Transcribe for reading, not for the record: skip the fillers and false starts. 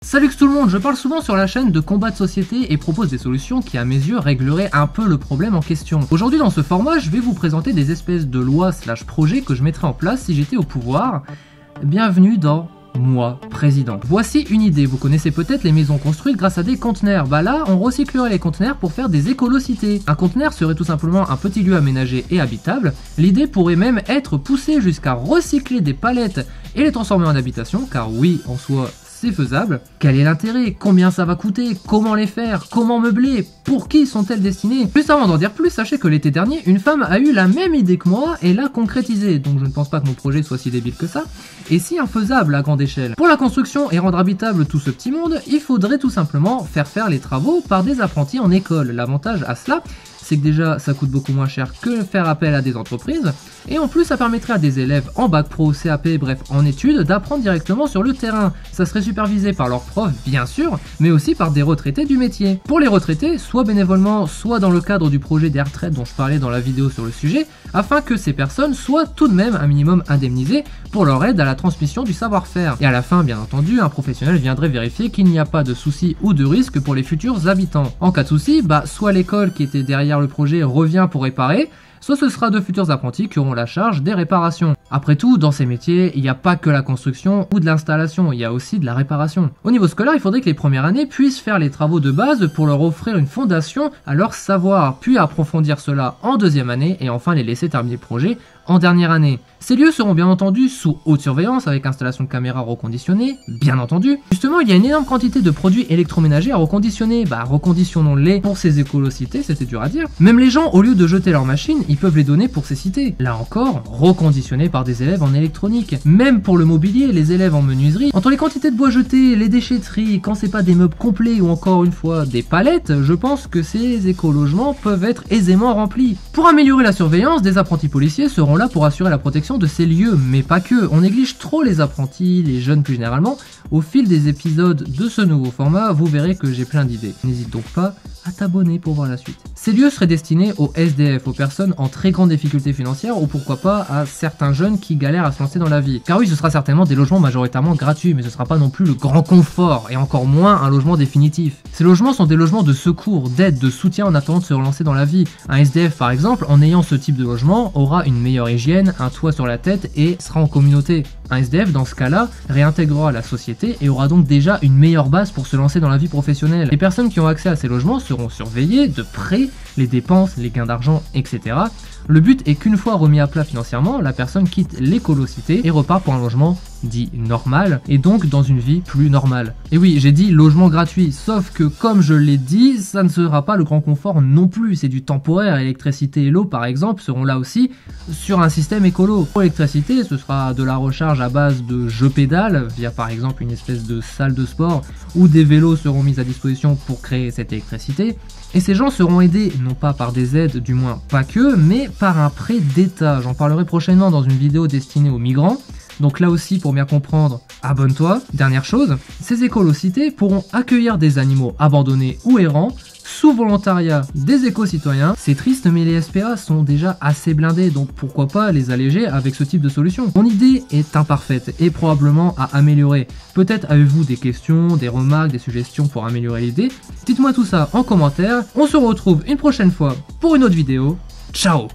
Salut tout le monde, je parle souvent sur la chaîne de combat de société et propose des solutions qui à mes yeux régleraient un peu le problème en question. Aujourd'hui dans ce format, je vais vous présenter des espèces de lois / projets que je mettrais en place si j'étais au pouvoir. Bienvenue dans Moi, président. Voici une idée, vous connaissez peut-être les maisons construites grâce à des conteneurs. Bah là, on recyclerait les conteneurs pour faire des écolocités. Un conteneur serait tout simplement un petit lieu aménagé et habitable. L'idée pourrait même être poussée jusqu'à recycler des palettes et les transformer en habitation, car oui, en soi, c'est faisable. Quel est l'intérêt? Combien ça va coûter? Comment les faire? Comment meubler? Pour qui sont-elles destinées? Juste avant d'en dire plus, sachez que l'été dernier, une femme a eu la même idée que moi et l'a concrétisée. Donc je ne pense pas que mon projet soit si débile que ça, et si infaisable à grande échelle. Pour la construction et rendre habitable tout ce petit monde, il faudrait tout simplement faire les travaux par des apprentis en école. L'avantage à cela, c'est que déjà ça coûte beaucoup moins cher que faire appel à des entreprises, et en plus ça permettrait à des élèves en bac pro, CAP, bref en études, d'apprendre directement sur le terrain. Ça serait supervisé par leurs profs bien sûr, mais aussi par des retraités du métier. Pour les retraités, soit bénévolement, soit dans le cadre du projet des retraites dont je parlais dans la vidéo sur le sujet, afin que ces personnes soient tout de même un minimum indemnisées pour leur aide à la transmission du savoir-faire. Et à la fin, bien entendu, un professionnel viendrait vérifier qu'il n'y a pas de soucis ou de risques pour les futurs habitants. En cas de souci, soit l'école qui était derrière le projet revient pour réparer, soit ce sera de futurs apprentis qui auront la charge des réparations. Après tout, dans ces métiers, il n'y a pas que la construction ou de l'installation, il y a aussi de la réparation. Au niveau scolaire, il faudrait que les premières années puissent faire les travaux de base pour leur offrir une fondation à leur savoir, puis approfondir cela en deuxième année et enfin les laisser terminer le projet en dernière année. Ces lieux seront bien entendu sous haute surveillance avec installation de caméras reconditionnées, bien entendu. Justement, il y a une énorme quantité de produits électroménagers à reconditionner, reconditionnons-les pour ces écolocités, c'était dur à dire. Même les gens, au lieu de jeter leurs machines, ils peuvent les donner pour ces cités. Là encore, reconditionnés par des élèves en électronique. Même pour le mobilier, les élèves en menuiserie. Entre les quantités de bois jetés, les déchetteries, quand c'est pas des meubles complets ou encore une fois des palettes, je pense que ces écologements peuvent être aisément remplis. Pour améliorer la surveillance, des apprentis policiers seront là pour assurer la protection de ces lieux, mais pas que. On néglige trop les apprentis, les jeunes plus généralement. Au fil des épisodes de ce nouveau format, vous verrez que j'ai plein d'idées. N'hésite donc pas à t'abonner pour voir la suite. Ces lieux seraient destinés aux SDF, aux personnes en très grande difficulté financière, ou pourquoi pas à certains jeunes qui galèrent à se lancer dans la vie. Car oui, ce sera certainement des logements majoritairement gratuits, mais ce sera pas non plus le grand confort, et encore moins un logement définitif. Ces logements sont des logements de secours, d'aide, de soutien en attendant de se relancer dans la vie. Un SDF par exemple, en ayant ce type de logement, aura une meilleure hygiène, un toit sur la tête et sera en communauté. Un SDF dans ce cas-là réintégrera la société et aura donc déjà une meilleure base pour se lancer dans la vie professionnelle. Les personnes qui ont accès à ces logements seront surveillées de près, les dépenses, les gains d'argent, etc. Le but est qu'une fois remis à plat financièrement, la personne quitte l'écolocité et repart pour un logement dit normal, et donc dans une vie plus normale. Et oui, j'ai dit logement gratuit, sauf que comme je l'ai dit, ça ne sera pas le grand confort non plus, c'est du temporaire. L'électricité et l'eau par exemple seront là aussi sur un système écolo. Pour l'électricité, ce sera de la recharge à base de jeux pédales, via par exemple une espèce de salle de sport, où des vélos seront mis à disposition pour créer cette électricité. Et ces gens seront aidés, non pas par des aides, du moins pas que, mais par un prêt d'État. J'en parlerai prochainement dans une vidéo destinée aux migrants. Donc là aussi, pour bien comprendre, abonne-toi. Dernière chose, ces écolocités pourront accueillir des animaux abandonnés ou errants, sous volontariat des éco-citoyens. C'est triste, mais les SPA sont déjà assez blindés, donc pourquoi pas les alléger avec ce type de solution. Mon idée est imparfaite et probablement à améliorer. Peut-être avez-vous des questions, des remarques, des suggestions pour améliorer l'idée? Dites-moi tout ça en commentaire. On se retrouve une prochaine fois pour une autre vidéo. Ciao!